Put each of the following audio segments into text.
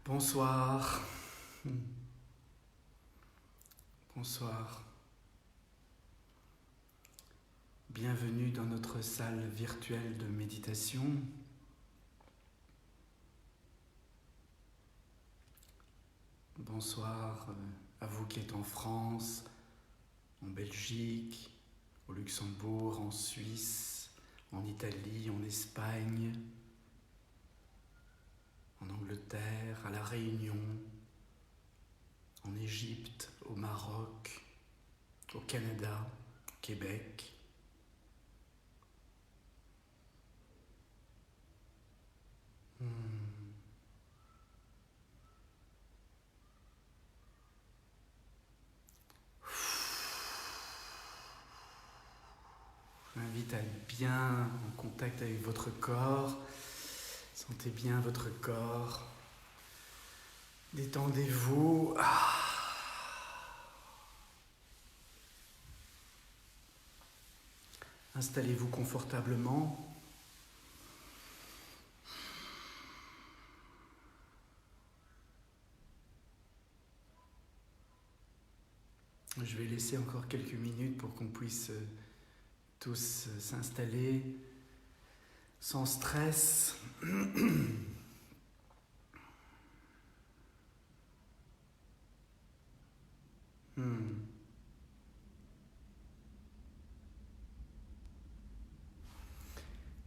Bonsoir. Bonsoir. Bienvenue dans notre salle virtuelle de méditation. Bonsoir à vous qui êtes en France, en Belgique, au Luxembourg, en Suisse, en Italie, en Espagne, en Angleterre, à La Réunion, en Égypte, au Maroc, au Canada, au Québec. Je vous invite à être bien en contact avec votre corps. Sentez bien votre corps. Détendez-vous. Installez-vous confortablement. Je vais laisser encore quelques minutes pour qu'on puisse tous s'installer sans stress.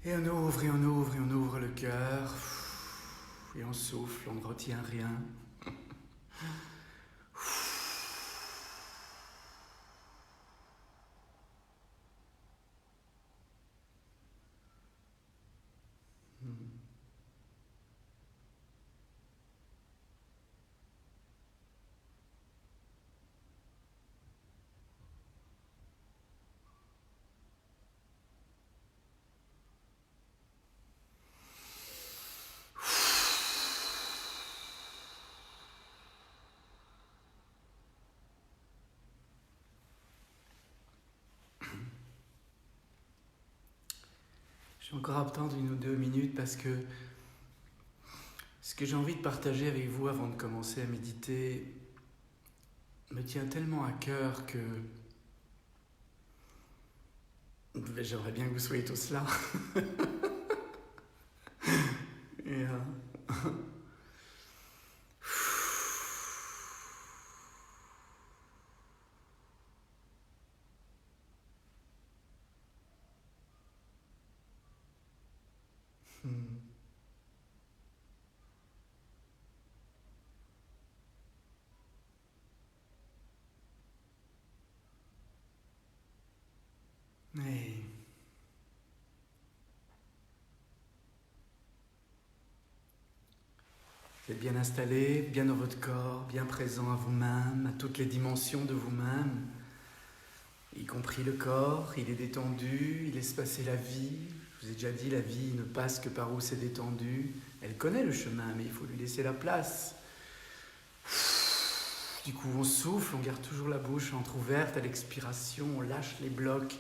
Et on ouvre, et on ouvre, et on ouvre le cœur. Et on souffle, on ne retient rien. Je vais encore attendre 1 ou 2 minutes parce que ce que j'ai envie de partager avec vous avant de commencer à méditer me tient tellement à cœur que j'aimerais bien que vous soyez tous là. Et, Mais vous êtes bien installé, bien dans votre corps, bien présent à vous-même, à toutes les dimensions de vous-même, y compris le corps. Il est détendu, il laisse passer la vie. Je vous ai déjà dit, la vie ne passe que par où c'est détendu. Elle connaît le chemin, mais il faut lui laisser la place. Du coup, on souffle, on garde toujours la bouche entrouverte à l'expiration, on lâche les blocs.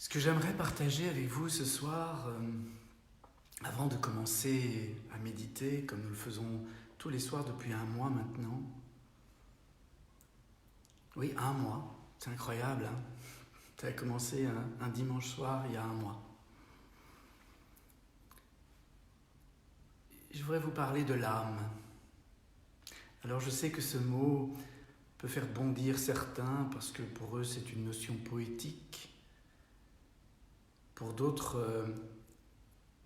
Ce que j'aimerais partager avec vous ce soir, avant de commencer à méditer, comme nous le faisons tous les soirs depuis 1 mois maintenant. Oui, 1 mois, c'est incroyable, hein? Ça a commencé un dimanche soir il y a 1 mois. Je voudrais vous parler de l'âme. Alors je sais que ce mot peut faire bondir certains parce que pour eux c'est une notion poétique. Pour d'autres,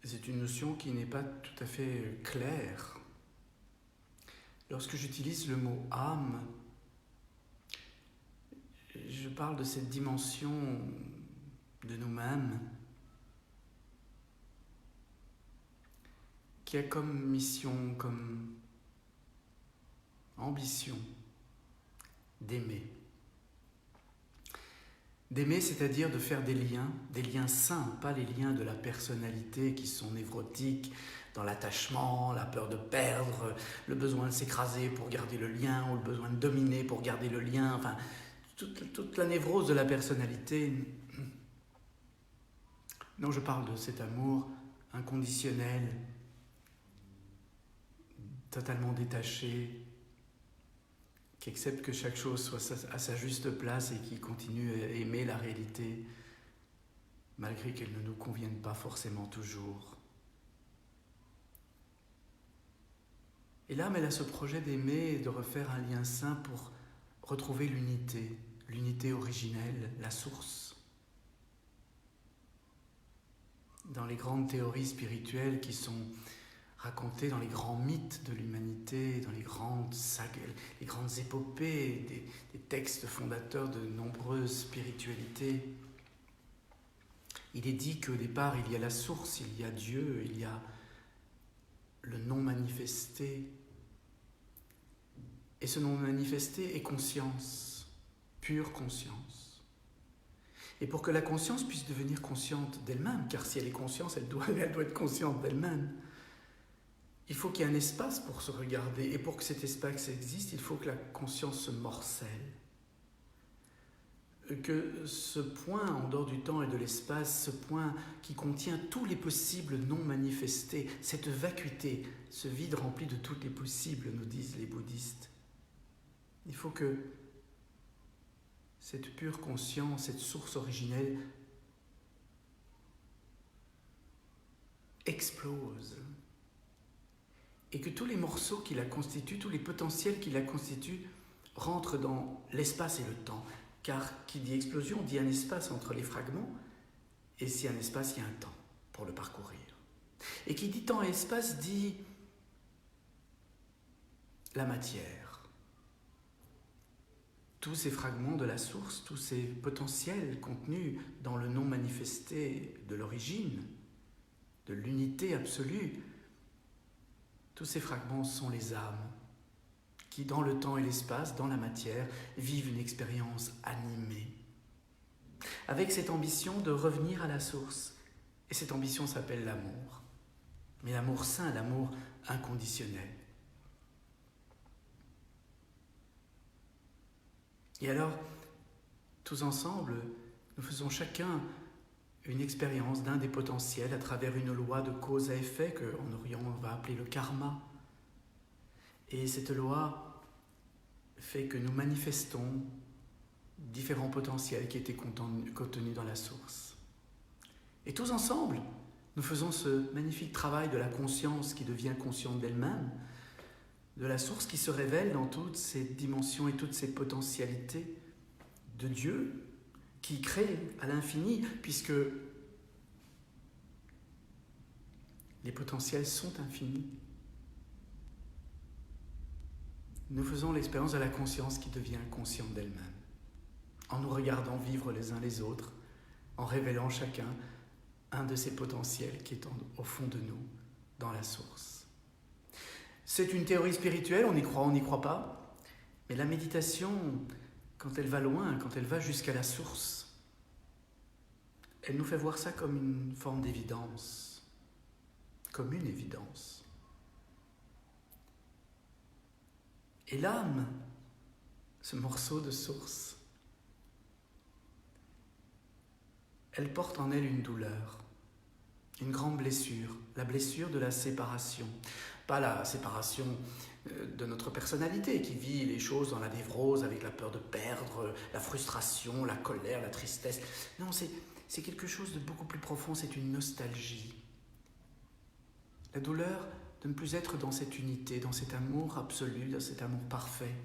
c'est une notion qui n'est pas tout à fait claire. Lorsque j'utilise le mot âme, je parle de cette dimension de nous-mêmes qui a comme mission, comme ambition d'aimer. D'aimer, c'est-à-dire de faire des liens sains, pas les liens de la personnalité qui sont névrotiques, dans l'attachement, la peur de perdre, le besoin de s'écraser pour garder le lien, ou le besoin de dominer pour garder le lien, enfin, toute la névrose de la personnalité. Non, je parle de cet amour inconditionnel, totalement détaché, qui accepte que chaque chose soit à sa juste place et qui continue à aimer la réalité, malgré qu'elle ne nous convienne pas forcément toujours. Et l'âme, elle a ce projet d'aimer et de refaire un lien sain pour retrouver l'unité originelle, la source. Dans les grandes théories spirituelles qui sont racontées dans les grands mythes de l'humanité, dans les grandes sagas, les grandes épopées, des textes fondateurs de nombreuses spiritualités, il est dit qu'au départ, il y a la source, il y a Dieu, il y a le non manifesté. Et ce non manifesté est conscience, pure conscience. Et pour que la conscience puisse devenir consciente d'elle-même, car si elle est consciente, elle doit être consciente d'elle-même, il faut qu'il y ait un espace pour se regarder. Et pour que cet espace existe, il faut que la conscience se morcelle. Que ce point en dehors du temps et de l'espace, ce point qui contient tous les possibles non manifestés, cette vacuité, ce vide rempli de tous les possibles, nous disent les bouddhistes. Il faut que cette pure conscience, cette source originelle explose et que tous les morceaux qui la constituent, tous les potentiels qui la constituent rentrent dans l'espace et le temps. Car qui dit explosion dit un espace entre les fragments, et si un espace, il y a un temps pour le parcourir. Et qui dit temps et espace dit la matière. Tous ces fragments de la source, tous ces potentiels contenus dans le non manifesté de l'origine, de l'unité absolue, tous ces fragments sont les âmes qui, dans le temps et l'espace, dans la matière, vivent une expérience animée, avec cette ambition de revenir à la source. Et cette ambition s'appelle l'amour. Mais l'amour saint, l'amour inconditionnel. Et alors, tous ensemble, nous faisons chacun une expérience d'un des potentiels à travers une loi de cause à effet qu'en Orient on va appeler le karma. Et cette loi fait que nous manifestons différents potentiels qui étaient contenus dans la source. Et tous ensemble, nous faisons ce magnifique travail de la conscience qui devient consciente d'elle-même, de la source qui se révèle dans toutes ses dimensions et toutes ses potentialités, de Dieu qui crée à l'infini, puisque les potentiels sont infinis. Nous faisons l'expérience de la conscience qui devient consciente d'elle-même, en nous regardant vivre les uns les autres, en révélant chacun un de ces potentiels qui est au fond de nous, dans la source. C'est une théorie spirituelle, on n'y croit pas, mais la méditation, quand elle va loin, quand elle va jusqu'à la source, elle nous fait voir ça comme une forme d'évidence, comme une évidence. Et l'âme, ce morceau de source, elle porte en elle une douleur, une grande blessure, la blessure de la séparation. Pas la séparation de notre personnalité qui vit les choses dans la névrose avec la peur de perdre, la frustration, la colère, la tristesse. Non, c'est quelque chose de beaucoup plus profond, c'est une nostalgie. La douleur de ne plus être dans cette unité, dans cet amour absolu, dans cet amour parfait.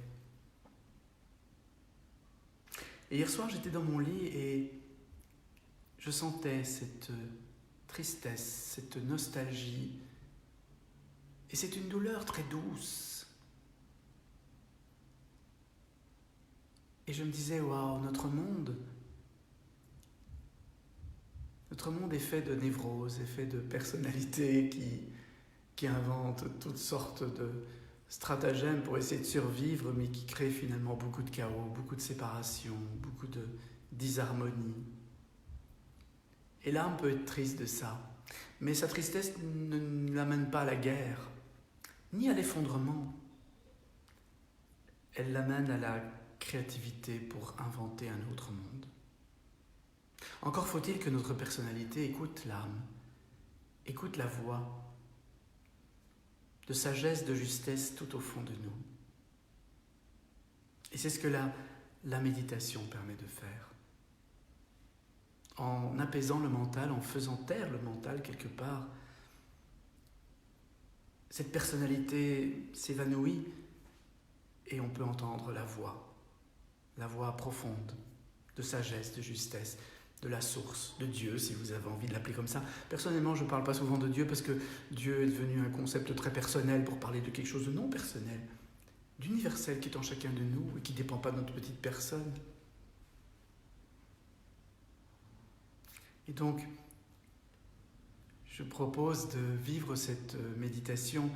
Et hier soir, j'étais dans mon lit et je sentais cette tristesse, cette nostalgie. Et c'est une douleur très douce. Et je me disais, waouh, notre monde est fait de névroses, est fait de personnalités qui inventent toutes sortes de stratagèmes pour essayer de survivre, mais qui créent finalement beaucoup de chaos, beaucoup de séparation, beaucoup de disharmonie. Et l'âme peut être triste de ça, mais sa tristesse ne l'amène pas à la guerre, ni à l'effondrement. Elle l'amène à la créativité pour inventer un autre monde. Encore faut-il que notre personnalité écoute l'âme, écoute la voix de sagesse, de justesse tout au fond de nous. Et c'est ce que la méditation permet de faire. En apaisant le mental, en faisant taire le mental quelque part, cette personnalité s'évanouit et on peut entendre la voix profonde de sagesse, de justesse, de la source, de Dieu, si vous avez envie de l'appeler comme ça. Personnellement, je ne parle pas souvent de Dieu parce que Dieu est devenu un concept très personnel pour parler de quelque chose de non personnel, d'universel qui est en chacun de nous et qui ne dépend pas de notre petite personne. Et donc, je propose de vivre cette méditation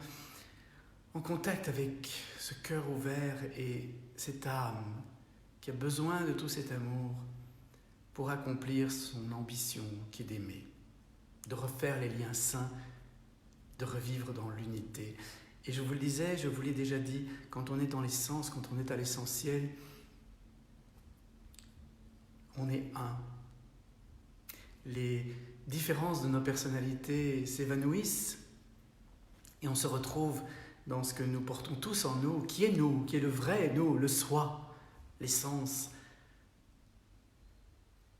en contact avec ce cœur ouvert et cette âme qui a besoin de tout cet amour pour accomplir son ambition qui est d'aimer, de refaire les liens sains, de revivre dans l'unité. Et je vous le disais, je vous l'ai déjà dit, quand on est dans l'essence, quand on est à l'essentiel, on est un. Les différences de nos personnalités s'évanouissent et on se retrouve dans ce que nous portons tous en nous, qui est le vrai nous, le soi, l'essence.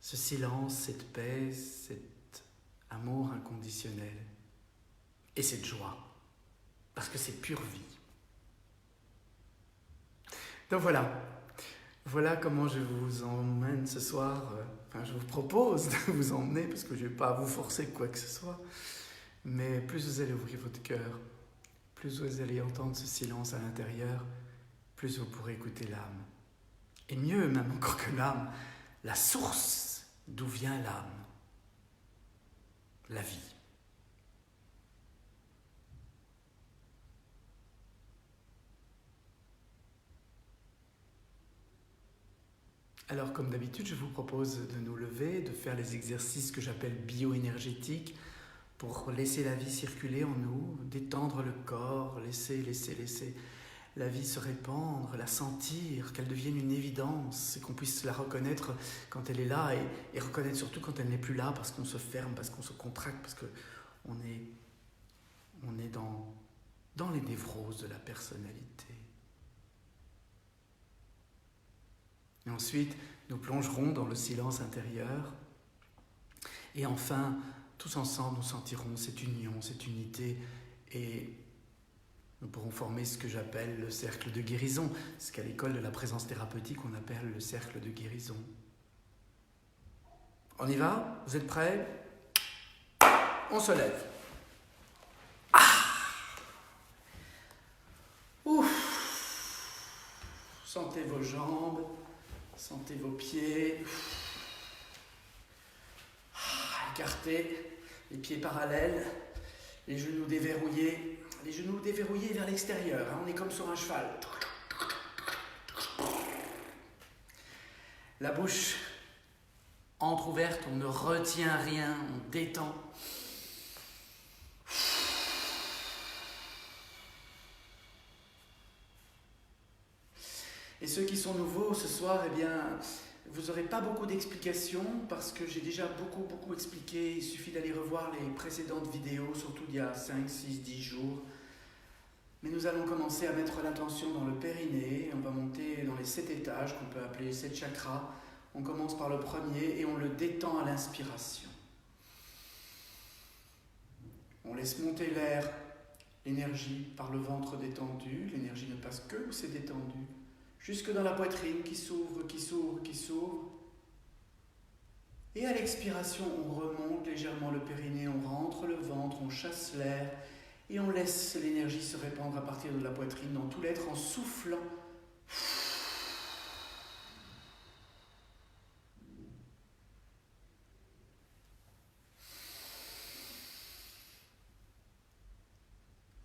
Ce silence, cette paix, cet amour inconditionnel et cette joie, parce que c'est pure vie. Donc voilà comment je vous emmène ce soir, je vous propose de vous emmener, parce que je ne vais pas vous forcer quoi que ce soit, mais plus vous allez ouvrir votre cœur, plus vous allez entendre ce silence à l'intérieur, plus vous pourrez écouter l'âme. Et mieux même encore que l'âme, la source d'où vient l'âme, la vie. Alors, comme d'habitude, je vous propose de nous lever, de faire les exercices que j'appelle bioénergétiques pour laisser la vie circuler en nous, détendre le corps, laisser la vie se répandre, la sentir, qu'elle devienne une évidence et qu'on puisse la reconnaître quand elle est là et reconnaître surtout quand elle n'est plus là parce qu'on se ferme, parce qu'on se contracte, parce qu'on est dans les névroses de la personnalité. Et ensuite, nous plongerons dans le silence intérieur. Et enfin, tous ensemble, nous sentirons cette union, cette unité. Et nous pourrons former ce que j'appelle le cercle de guérison. Ce qu'à l'école de la présence thérapeutique, on appelle le cercle de guérison. On y va ? Vous êtes prêts ? On se lève. Ouf ! Sentez vos jambes. Sentez vos pieds, écartés, les pieds parallèles, les genoux déverrouillés vers l'extérieur, on est comme sur un cheval. La bouche entrouverte, on ne retient rien, on détend. Et ceux qui sont nouveaux ce soir, vous n'aurez pas beaucoup d'explications parce que j'ai déjà beaucoup expliqué. Il suffit d'aller revoir les précédentes vidéos, surtout d'il y a 5, 6, 10 jours. Mais nous allons commencer à mettre l'attention dans le périnée. On va monter dans les 7 étages qu'on peut appeler 7 chakras. On commence par le premier et on le détend à l'inspiration. On laisse monter l'air, l'énergie par le ventre détendu. L'énergie ne passe que où c'est détendu. Jusque dans la poitrine qui s'ouvre. Et à l'expiration, on remonte légèrement le périnée, on rentre le ventre, on chasse l'air et on laisse l'énergie se répandre à partir de la poitrine dans tout l'être en soufflant.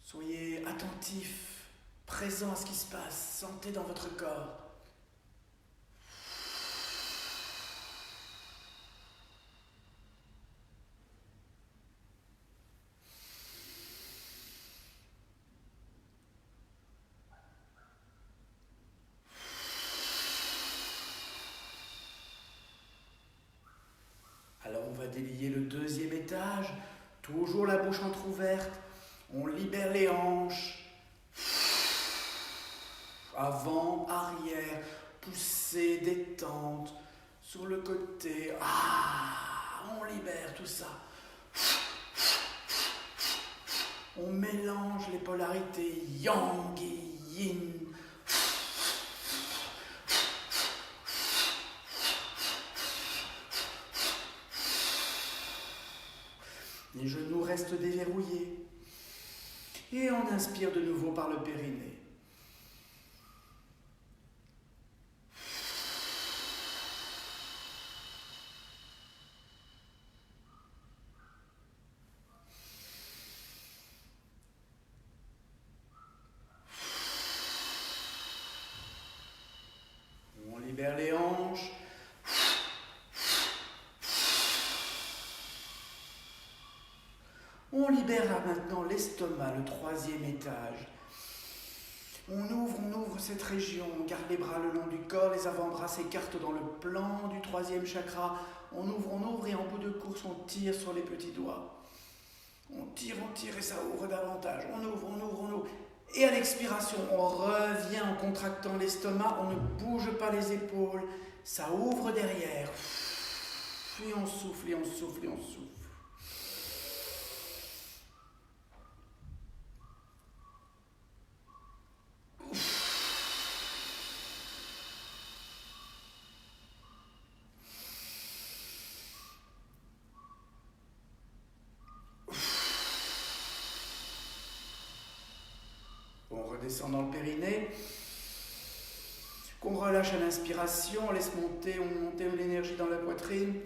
Soyez attentifs, présents à ce qui se passe, sentez dans votre corps. Alors on va délier le deuxième étage, toujours la bouche entrouverte, on libère les hanches, avant, arrière, poussée, détente, sur le côté, on libère tout ça. On mélange les polarités yang et yin. Les genoux restent déverrouillés. Et on inspire de nouveau par le périnée. On libère les hanches. On libère maintenant l'estomac, le troisième étage. On ouvre cette région, on garde les bras le long du corps, les avant-bras s'écartent dans le plan du troisième chakra. On ouvre et en bout de course, on tire sur les petits doigts. On tire et ça ouvre davantage. On ouvre. Et à l'expiration, on revient en contractant l'estomac, on ne bouge pas les épaules, ça ouvre derrière. Et on souffle. On redescend dans le périnée, qu'on relâche à l'inspiration, on laisse monter l'énergie dans la poitrine,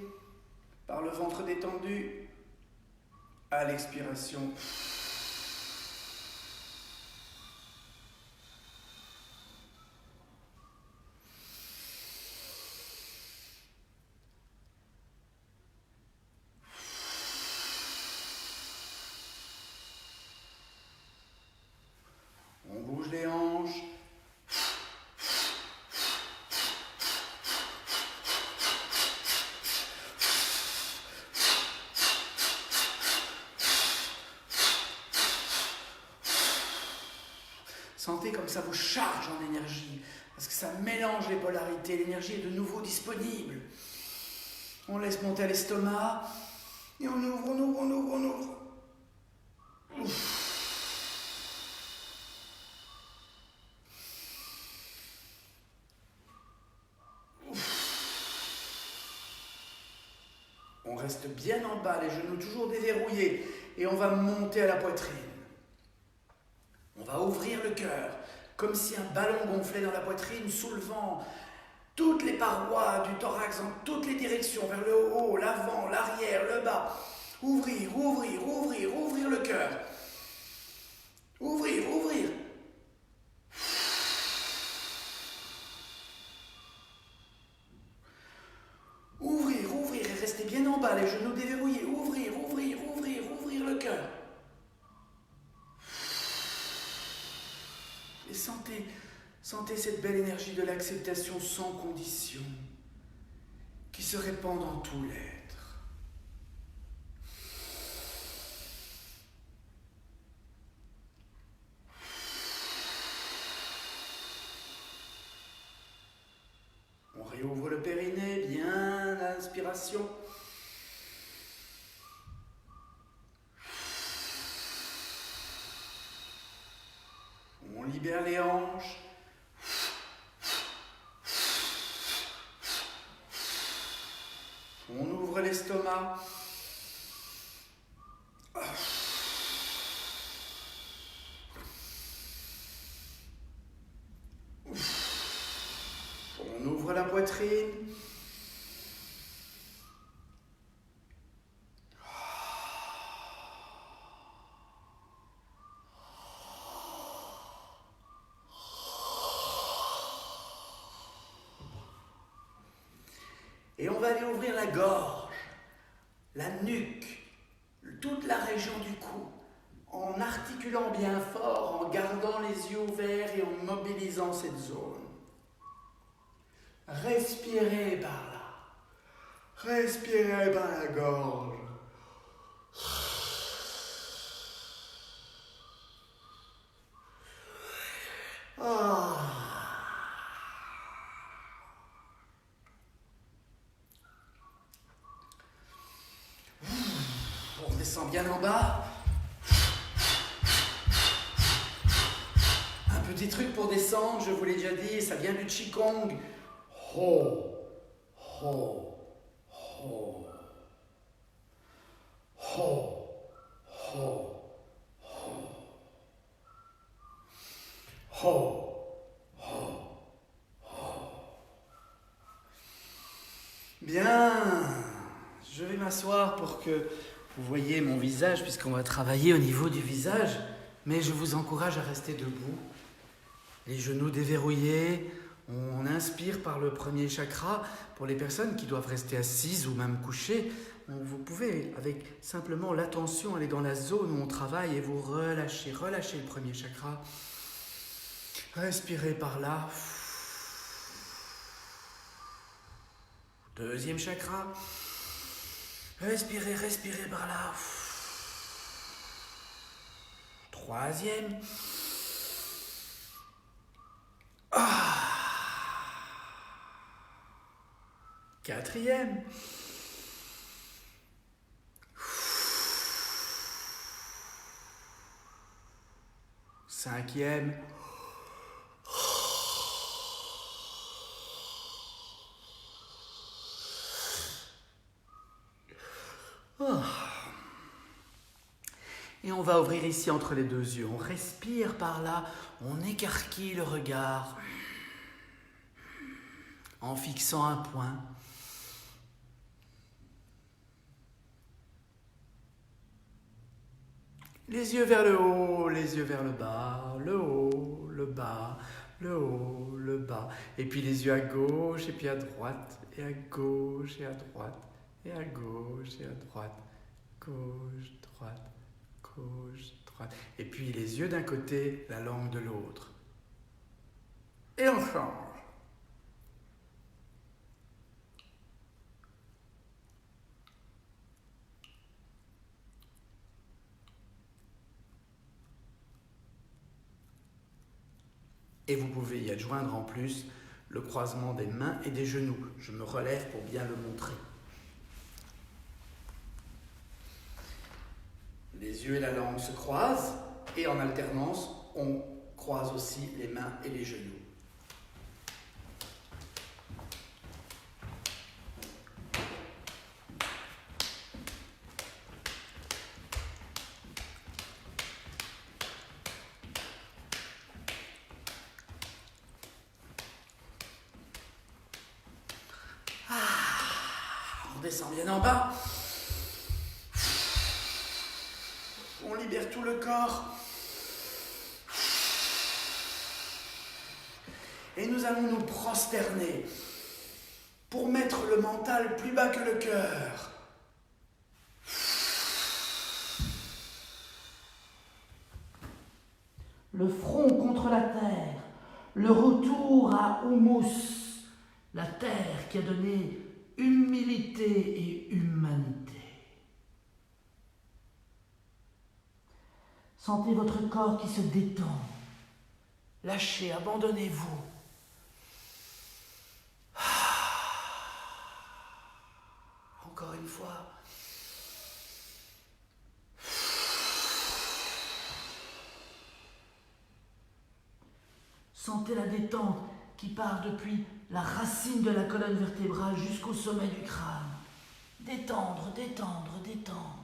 par le ventre détendu, à l'expiration. On bouge les hanches. Sentez comme ça vous charge en énergie, parce que ça mélange les polarités, l'énergie est de nouveau disponible. On laisse monter à l'estomac, et on ouvre. Ouf. On reste bien en bas, les genoux toujours déverrouillés, et on va monter à la poitrine. On va ouvrir le cœur, comme si un ballon gonflait dans la poitrine, soulevant toutes les parois du thorax dans toutes les directions, vers le haut, l'avant, l'arrière, le bas. Ouvrir le cœur. Ouvrir. Ouvrir et rester bien en bas, les genoux déverrouillés. Ouvrir le cœur. Et sentez cette belle énergie de l'acceptation sans condition qui se répand dans tout l'être. On réouvre le périnée, bien à l'inspiration. On libère les hanches. On ouvre ouvre l'estomac. On ouvre la poitrine. Et on va aller ouvrir la gorge, la nuque, toute la région du cou, en articulant bien fort, en gardant les yeux ouverts et en mobilisant cette zone. Respirez par là. Respirez par la gorge. On descend bien en bas. Un petit truc pour descendre, je vous l'ai déjà dit, ça vient du Qigong. Ho, ho, ho. Ho, ho, ho. Ho, ho, ho. Bien, je vais m'asseoir pour que vous voyez mon visage, puisqu'on va travailler au niveau du visage, mais je vous encourage à rester debout, les genoux déverrouillés. On inspire par le premier chakra. Pour les personnes qui doivent rester assises ou même couchées, vous pouvez, avec simplement l'attention, aller dans la zone où on travaille et vous relâchez le premier chakra. Respirez par là. Deuxième chakra. Respirez par là. Troisième. Quatrième. Cinquième. Et on va ouvrir ici entre les deux yeux. On respire par là, on écarquille le regard en fixant un point. Les yeux vers le haut, les yeux vers le bas, le haut, le bas, le haut, le bas. Et puis les yeux à gauche et puis à droite, et à gauche et à droite, et à gauche et à droite, gauche, droite, gauche, droite. Et puis les yeux d'un côté, la langue de l'autre. Et on change. Et vous pouvez y adjoindre en plus le croisement des mains et des genoux. Je me relève pour bien le montrer. Les yeux et la langue se croisent et en alternance, on croise aussi les mains et les genoux. On descend bien en bas. On libère tout le corps. Et nous allons nous prosterner pour mettre le mental plus bas que le cœur. Le front contre la terre, le retour à Humus, la terre qui a donné humilité et humanité. Sentez votre corps qui se détend. Lâchez, abandonnez-vous. Encore une fois. Sentez la détente qui part depuis la racine de la colonne vertébrale jusqu'au sommet du crâne. Détendre, détendre, détendre.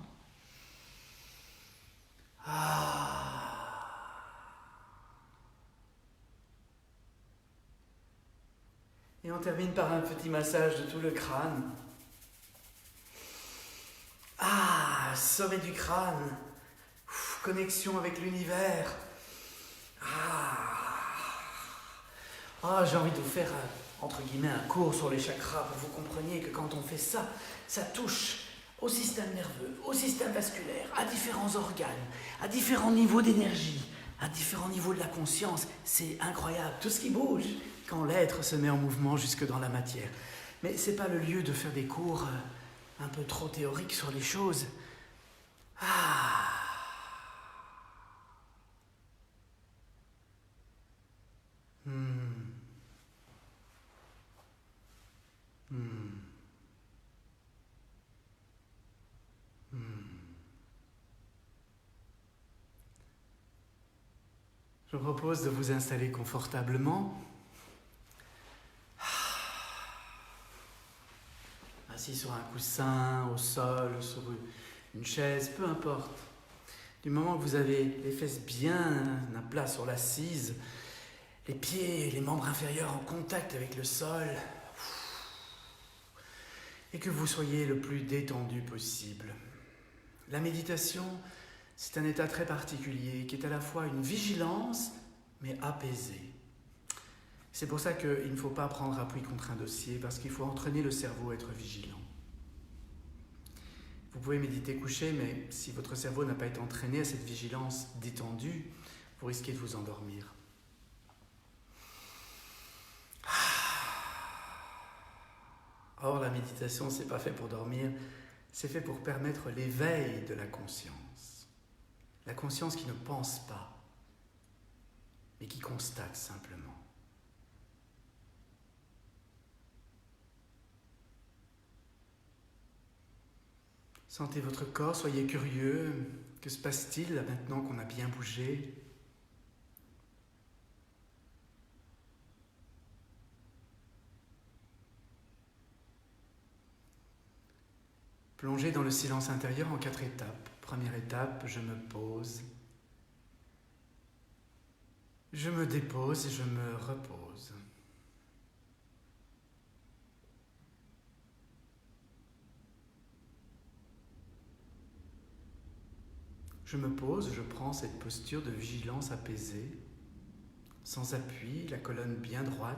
Et on termine par un petit massage de tout le crâne. Sommet du crâne. Connexion avec l'univers. J'ai envie de vous faire, entre guillemets, un cours sur les chakras pour que vous compreniez que quand on fait ça, ça touche au système nerveux, au système vasculaire, à différents organes, à différents niveaux d'énergie, à différents niveaux de la conscience. C'est incroyable, tout ce qui bouge quand l'être se met en mouvement jusque dans la matière. Mais c'est pas le lieu de faire des cours un peu trop théoriques sur les choses. Je vous propose de vous installer confortablement. Assis sur un coussin, au sol, sur une chaise, peu importe. Du moment que vous avez les fesses bien à plat sur l'assise, les pieds et les membres inférieurs en contact avec le sol, et que vous soyez le plus détendu possible. La méditation, c'est un état très particulier qui est à la fois une vigilance, mais apaisée. C'est pour ça qu'il ne faut pas prendre appui contre un dossier, parce qu'il faut entraîner le cerveau à être vigilant. Vous pouvez méditer couché, mais si votre cerveau n'a pas été entraîné à cette vigilance détendue, vous risquez de vous endormir. Or, la méditation, c'est pas fait pour dormir, c'est fait pour permettre l'éveil de la conscience. La conscience qui ne pense pas, mais qui constate simplement. Sentez votre corps, soyez curieux. Que se passe-t-il là maintenant qu'on a bien bougé ? Plongez dans le silence intérieur en 4 étapes. Première étape, je me pose. Je me dépose et je me repose. Je me pose, je prends cette posture de vigilance apaisée, sans appui, la colonne bien droite,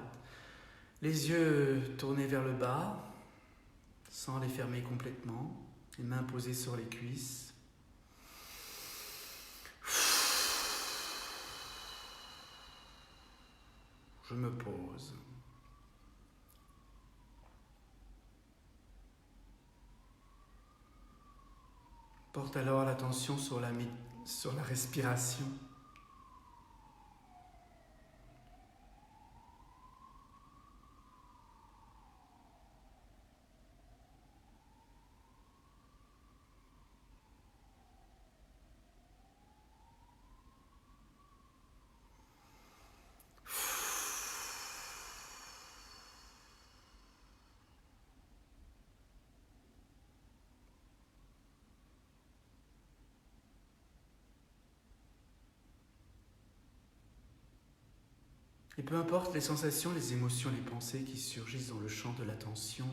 les yeux tournés vers le bas, sans les fermer complètement, les mains posées sur les cuisses. Je me pose. Porte alors l'attention sur la respiration. Et peu importe les sensations, les émotions, les pensées qui surgissent dans le champ de l'attention,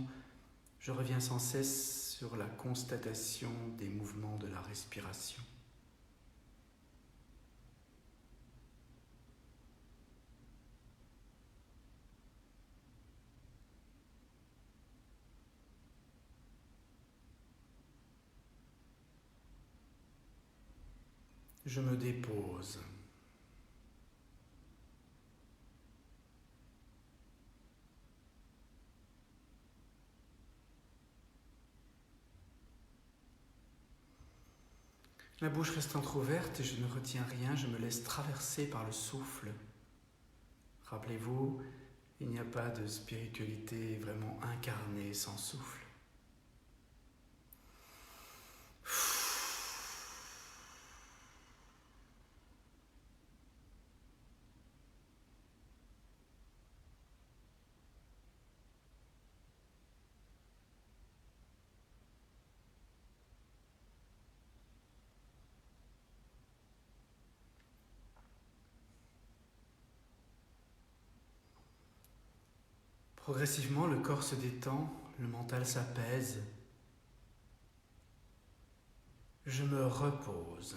je reviens sans cesse sur la constatation des mouvements de la respiration. Je me dépose. La bouche reste entrouverte et je ne retiens rien, je me laisse traverser par le souffle. Rappelez-vous, il n'y a pas de spiritualité vraiment incarnée sans souffle. Progressivement, le corps se détend, le mental s'apaise. Je me repose.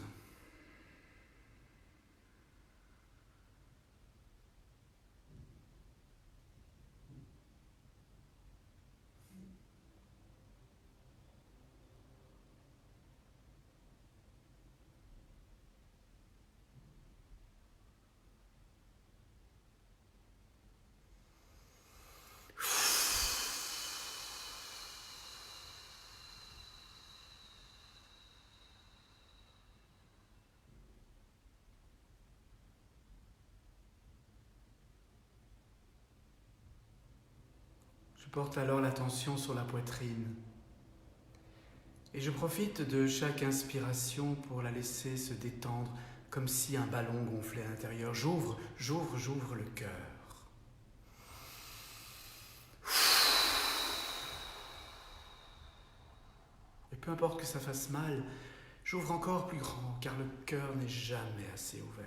Je porte alors l'attention sur la poitrine et je profite de chaque inspiration pour la laisser se détendre comme si un ballon gonflait à l'intérieur. J'ouvre le cœur. Et peu importe que ça fasse mal, j'ouvre encore plus grand car le cœur n'est jamais assez ouvert.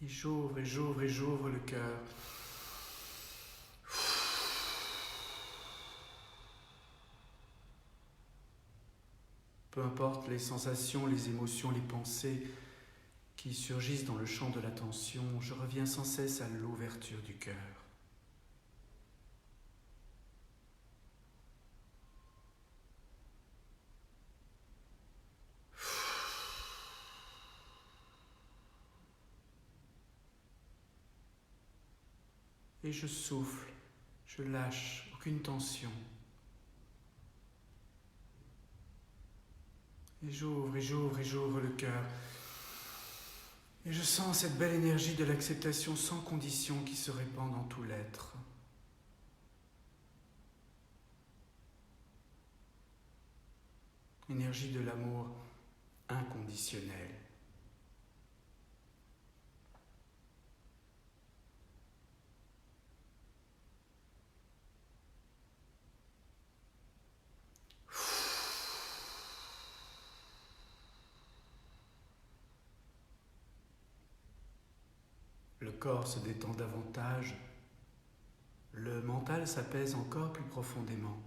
Et j'ouvre le cœur. Peu importe les sensations, les émotions, les pensées qui surgissent dans le champ de l'attention, je reviens sans cesse à l'ouverture du cœur. Et je souffle, je lâche, aucune tension. Et j'ouvre le cœur. Et je sens cette belle énergie de l'acceptation sans condition qui se répand dans tout l'être. Énergie de l'amour inconditionnel. Le corps se détend davantage, le mental s'apaise encore plus profondément.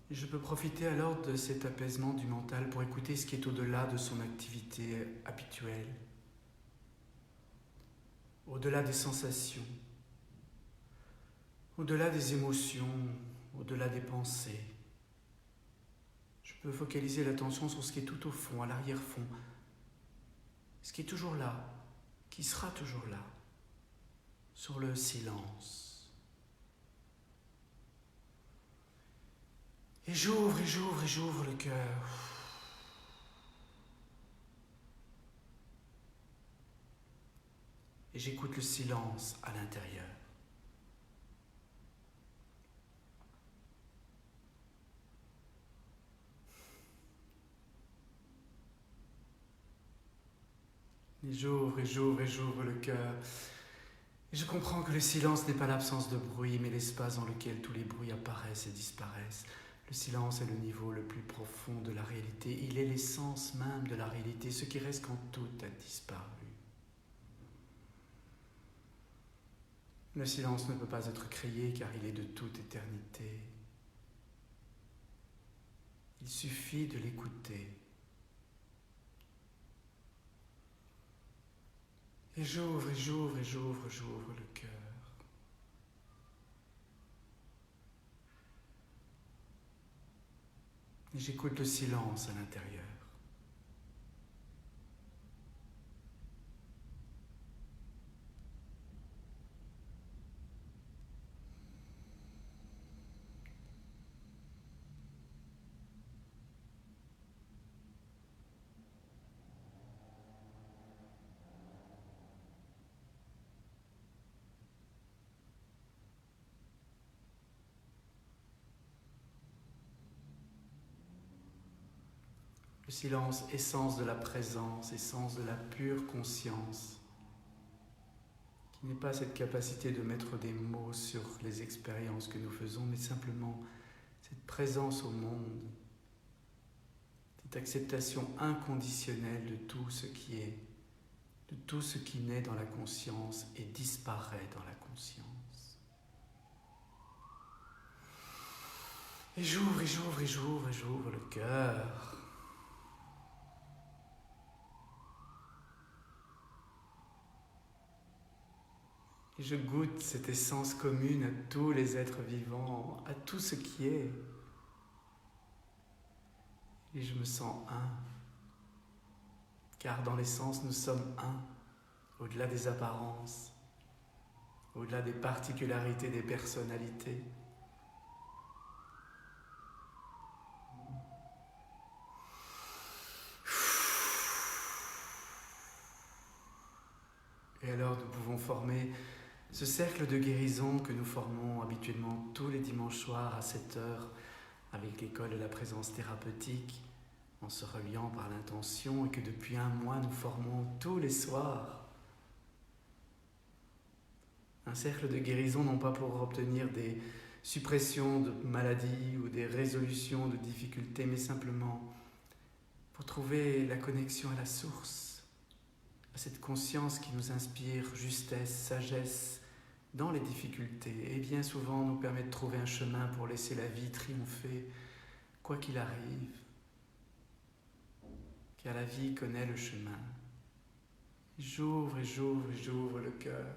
Et je peux profiter alors de cet apaisement du mental pour écouter ce qui est au-delà de son activité habituelle, au-delà des sensations, au-delà des émotions, au-delà des pensées. Je peux focaliser l'attention sur ce qui est tout au fond, à l'arrière-fond, ce qui est toujours là, qui sera toujours là, sur le silence. Et j'ouvre le cœur. Et j'écoute le silence à l'intérieur. Et j'ouvre le cœur. Et je comprends que le silence n'est pas l'absence de bruit, mais l'espace dans lequel tous les bruits apparaissent et disparaissent. Le silence est le niveau le plus profond de la réalité. Il est l'essence même de la réalité, ce qui reste quand tout a disparu. Le silence ne peut pas être créé car il est de toute éternité. Il suffit de l'écouter. Et j'ouvre le cœur. Et j'écoute le silence à l'intérieur. Le silence, essence de la présence, essence de la pure conscience, qui n'est pas cette capacité de mettre des mots sur les expériences que nous faisons, mais simplement cette présence au monde, cette acceptation inconditionnelle de tout ce qui est, de tout ce qui naît dans la conscience et disparaît dans la conscience. Et j'ouvre, et j'ouvre, et j'ouvre, et j'ouvre le cœur. Et je goûte cette essence commune à tous les êtres vivants, à tout ce qui est. Et je me sens un. Car dans l'essence, nous sommes un, au-delà des apparences, au-delà des particularités des personnalités. Et alors nous pouvons former ce cercle de guérison que nous formons habituellement tous les dimanches soirs à 7 heures avec l'école de la présence thérapeutique, en se reliant par l'intention, et que depuis 1 mois nous formons tous les soirs. Un cercle de guérison non pas pour obtenir des suppressions de maladies ou des résolutions de difficultés, mais simplement pour trouver la connexion à la source, à cette conscience qui nous inspire justesse, sagesse dans les difficultés, et bien souvent nous permet de trouver un chemin pour laisser la vie triompher, quoi qu'il arrive. Car la vie connaît le chemin. J'ouvre et j'ouvre et j'ouvre le cœur.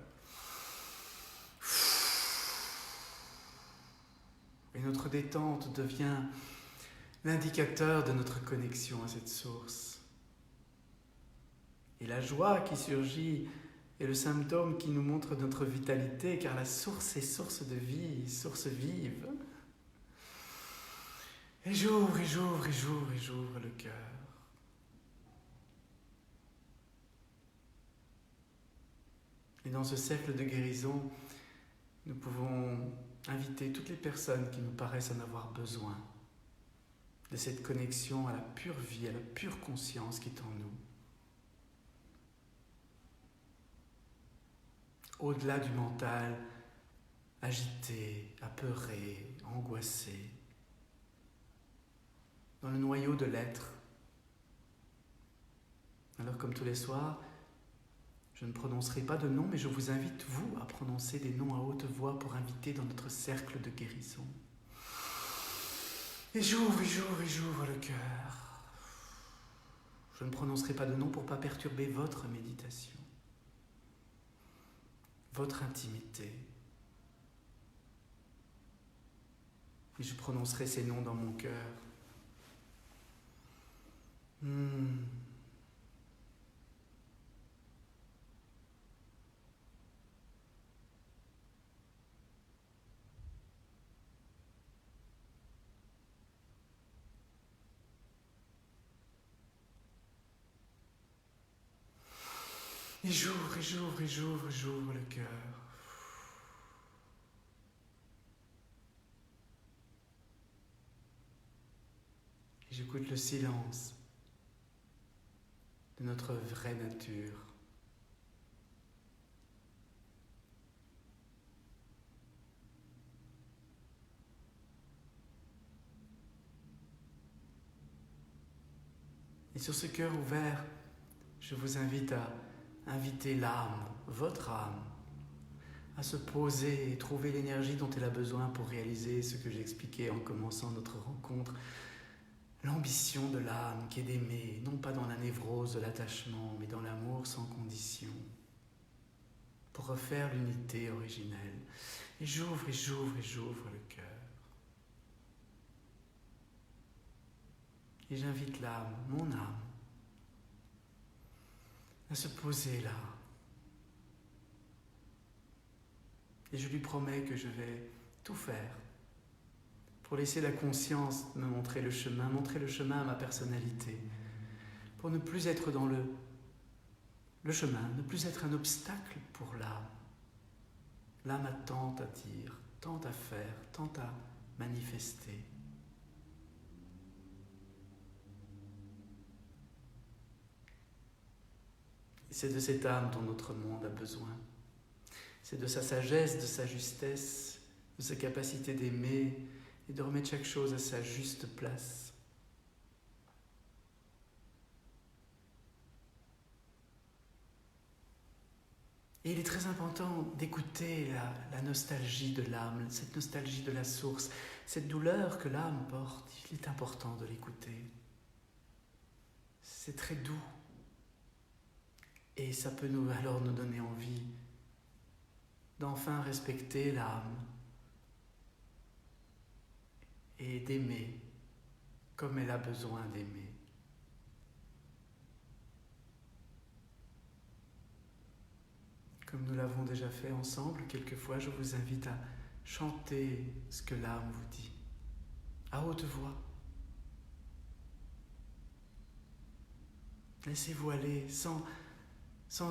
Et notre détente devient l'indicateur de notre connexion à cette source. Et la joie qui surgit est le symptôme qui nous montre notre vitalité, car la source est source de vie, source vive. Et j'ouvre et j'ouvre et j'ouvre et j'ouvre le cœur. Et dans ce cercle de guérison, nous pouvons inviter toutes les personnes qui nous paraissent en avoir besoin de cette connexion à la pure vie, à la pure conscience qui est en nous. Au-delà du mental, agité, apeuré, angoissé, dans le noyau de l'être. Alors comme tous les soirs, je ne prononcerai pas de nom, mais je vous invite, vous, à prononcer des noms à haute voix pour inviter dans notre cercle de guérison. Et j'ouvre, et j'ouvre, et j'ouvre le cœur. Je ne prononcerai pas de nom pour ne pas perturber votre méditation, votre intimité. Et je prononcerai ces noms dans mon cœur. Et j'ouvre, et j'ouvre, et j'ouvre, et j'ouvre le cœur. Et j'écoute le silence de notre vraie nature. Et sur ce cœur ouvert, je vous invite à inviter l'âme, votre âme, à se poser et trouver l'énergie dont elle a besoin pour réaliser ce que j'expliquais en commençant notre rencontre. L'ambition de l'âme qui est d'aimer, non pas dans la névrose de l'attachement, mais dans l'amour sans condition, pour refaire l'unité originelle. Et j'ouvre, et j'ouvre, et j'ouvre le cœur. Et j'invite l'âme, mon âme, à se poser là. Et je lui promets que je vais tout faire pour laisser la conscience me montrer le chemin à ma personnalité, pour ne plus être dans le chemin, ne plus être un obstacle pour l'âme. L'âme a tant à dire, tant à faire, tant à manifester. Et c'est de cette âme dont notre monde a besoin. C'est de sa sagesse, de sa justesse, de sa capacité d'aimer et de remettre chaque chose à sa juste place. Et il est très important d'écouter la nostalgie de l'âme, cette nostalgie de la source, cette douleur que l'âme porte. Il est important de l'écouter. C'est très doux. Et ça peut alors nous donner envie d'enfin respecter l'âme et d'aimer comme elle a besoin d'aimer. Comme nous l'avons déjà fait ensemble, quelquefois je vous invite à chanter ce que l'âme vous dit, à haute voix. Laissez-vous aller sans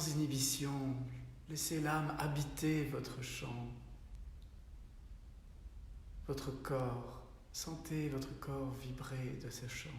inhibition. Laissez l'âme habiter votre chant, votre corps. Sentez votre corps vibrer de ce chant.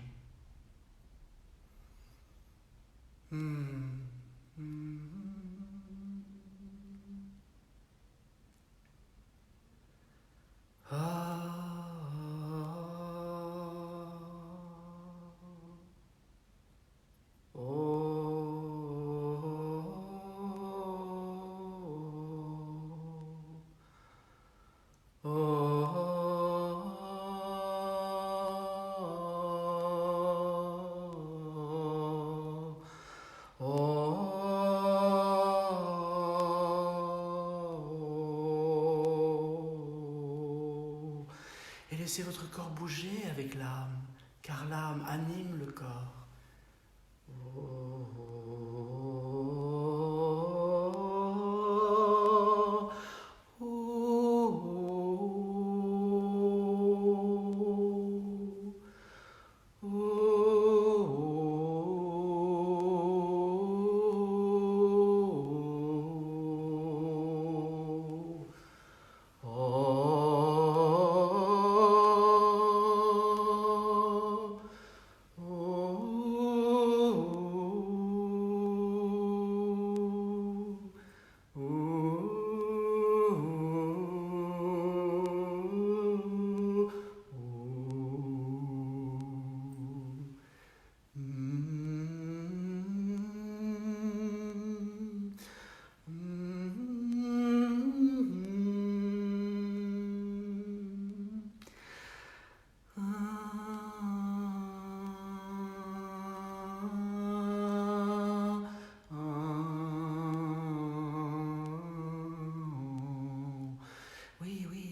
Et laissez votre corps bouger avec l'âme, car l'âme anime le corps.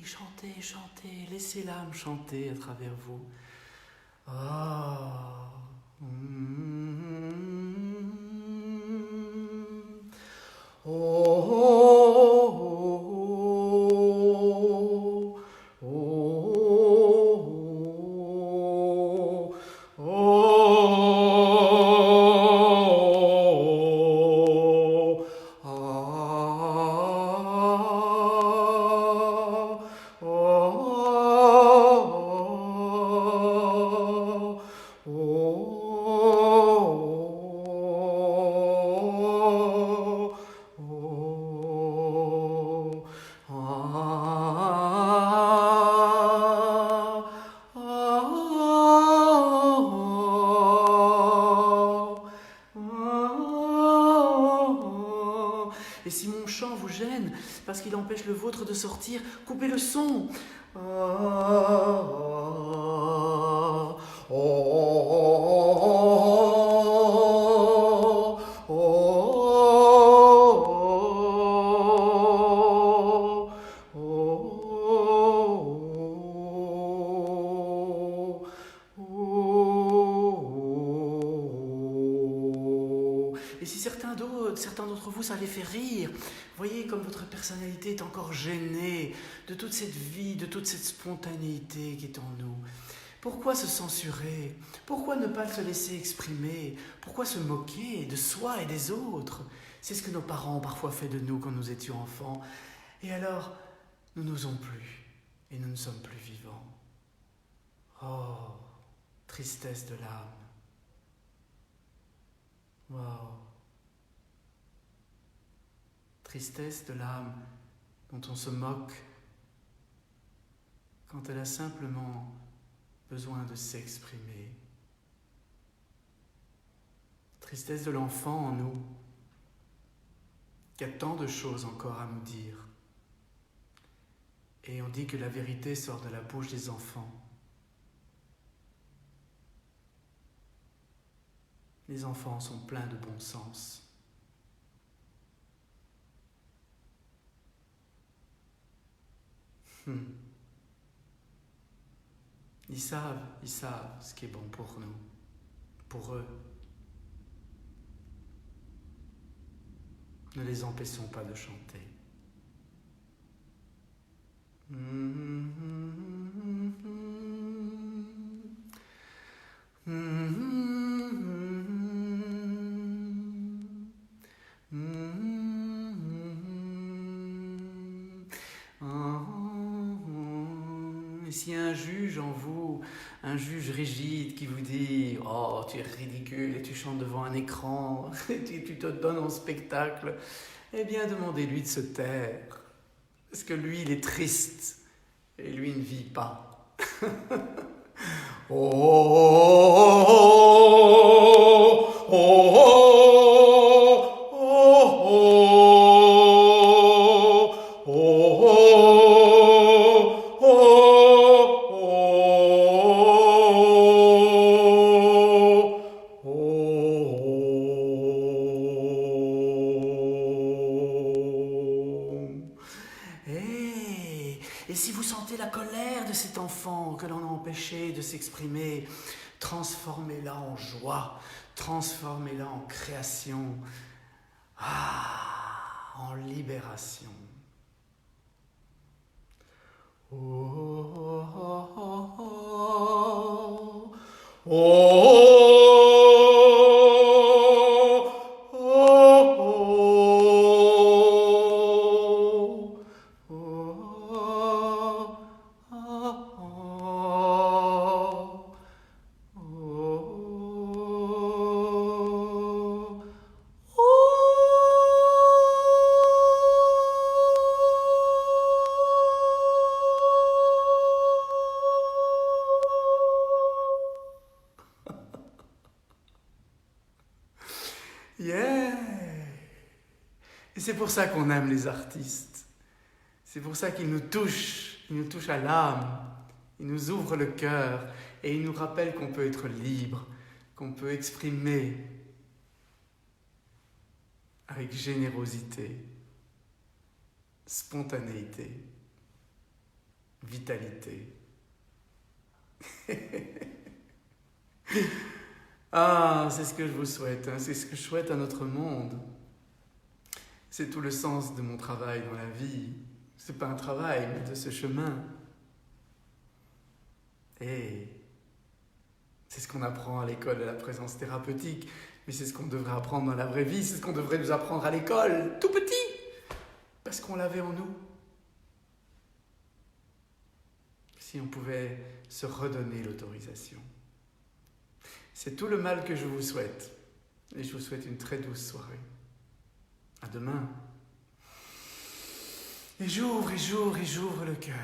Chantez, chantez, laissez l'âme chanter à travers vous. Et si mon chant vous gêne, parce qu'il empêche le vôtre de sortir, coupez le son. Et si certains d'entre vous, ça les fait rire, voyez comme votre personnalité est encore gênée de toute cette vie, de toute cette spontanéité qui est en nous. Pourquoi se censurer? Pourquoi ne pas se laisser exprimer? Pourquoi se moquer de soi et des autres? C'est ce que nos parents ont parfois fait de nous quand nous étions enfants. Et alors, nous n'osons plus et nous ne sommes plus vivants. Oh, tristesse de l'âme. Wow. tristesse de l'âme dont on se moque quand elle a simplement besoin de s'exprimer. Tristesse de l'enfant en nous, qui a tant de choses encore à nous dire. Et on dit que la vérité sort de la bouche des enfants. Les enfants sont pleins de bon sens. Ils savent ce qui est bon pour nous, pour eux. Ne les empêchons pas de chanter. Et s'il y a un juge en vous, un juge rigide qui vous dit « Oh, tu es ridicule et tu chantes devant un écran, et tu te donnes en spectacle », eh bien, demandez-lui de se taire. Parce que lui, il est triste et lui, il ne vit pas. Oh, oh, oh, oh, oh, oh, Et si vous sentez la colère de cet enfant que l'on a empêché de s'exprimer, transformez-la en joie, transformez-la en création, en libération. Oh, oh, oh, oh, oh, Yeah! Et c'est pour ça qu'on aime les artistes. C'est pour ça qu'ils nous touchent à l'âme, ils nous ouvrent le cœur et ils nous rappellent qu'on peut être libre, qu'on peut exprimer avec générosité, spontanéité, vitalité. C'est ce que je vous souhaite, c'est ce que je souhaite à notre monde. C'est tout le sens de mon travail dans la vie. C'est pas un travail, mais de ce chemin. Et c'est ce qu'on apprend à l'école de la présence thérapeutique, mais c'est ce qu'on devrait apprendre dans la vraie vie, c'est ce qu'on devrait nous apprendre à l'école, tout petit, parce qu'on l'avait en nous. Si on pouvait se redonner l'autorisation. C'est tout le mal que je vous souhaite. Et je vous souhaite une très douce soirée. À demain. Et j'ouvre le cœur.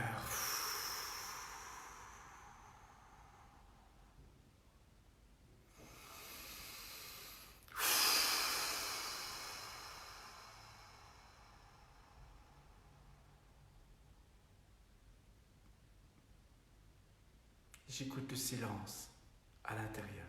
J'écoute le silence à l'intérieur.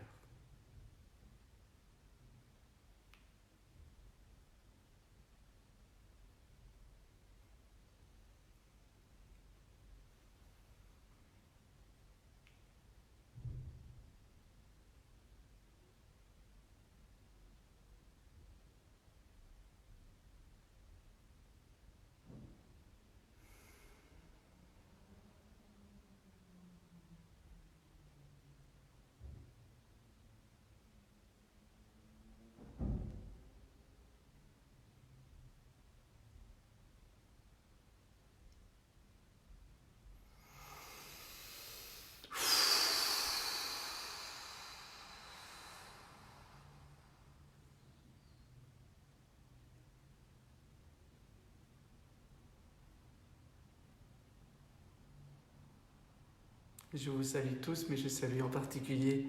Je vous salue tous, mais je salue en particulier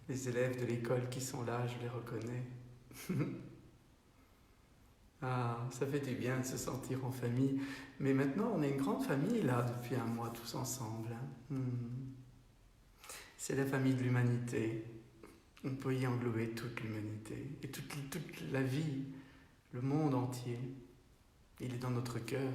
les élèves de l'école qui sont là, je les reconnais. Ah, ça fait du bien de se sentir en famille. Mais maintenant, on est une grande famille là, depuis un mois, tous ensemble. C'est la famille de l'humanité. On peut y englober toute l'humanité et toute la vie, le monde entier. Il est dans notre cœur.